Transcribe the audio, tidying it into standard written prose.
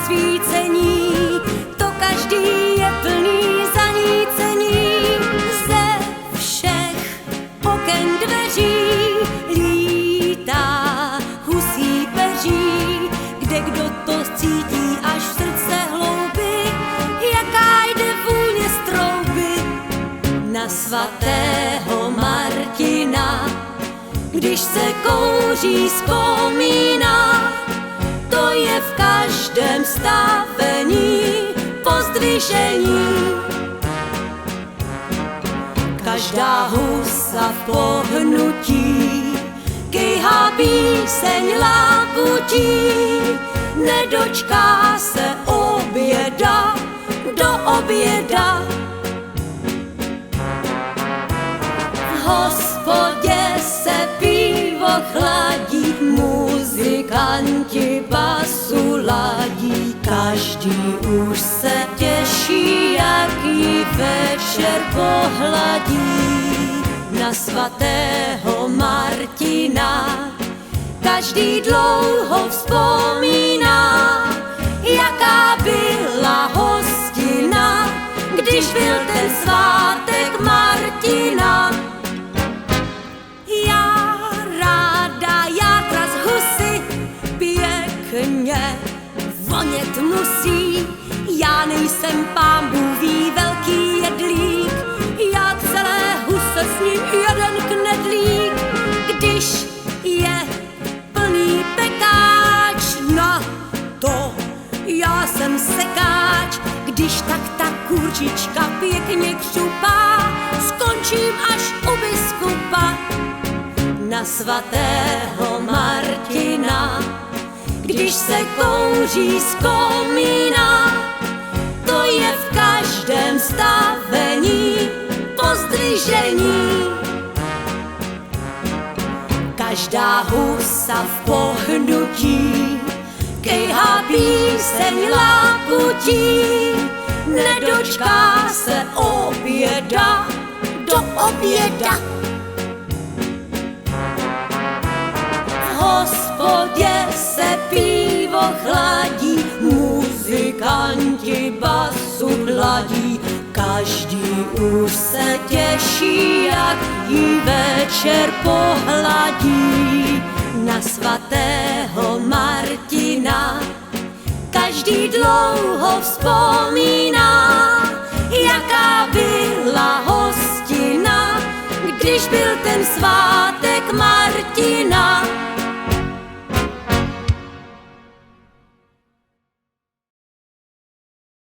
svícení, to každý je plný zanícení. Ze všech oken dveří lítá husí peří, kde kdo to cítí až v srdce hlouby, jaká jde vůně z trouby. Na svatého Martina, když se kouří z komína, to je v každém stavení pozdvižení. Každá husa v pohnutí kejhá píseň labutí, nedočká se oběda do oběda. V hospodě se pivo chladí, muzikanti basu ladí, každý už se těší, jak jí večer pohladí. Na svatého Martina každý dlouho vzpomíná, jaká byla hostina, když byl ten svátek Martina. Pěkně vonět musí, já nejsem pán Bůh ví velký jedlík, já celé huse s ním jeden knedlík. Když je plný pekáč, na to já jsem sekáč, když tak ta kurčička pěkně křupá, skončím až u biskupa. Na svatého Martina, když se kouří z komína, to je v každém stavení pozdvižení. Každá husa v pohnutí kejhá píseň labutí, nedočká se oběda do oběda. V hospodě se pivo chladí, muzikanti basu hladí, každý už se těší, jak jí večer pohladí. Na svatého Martina každý dlouho vzpomíná, jaká byla hostina, když byl ten svátek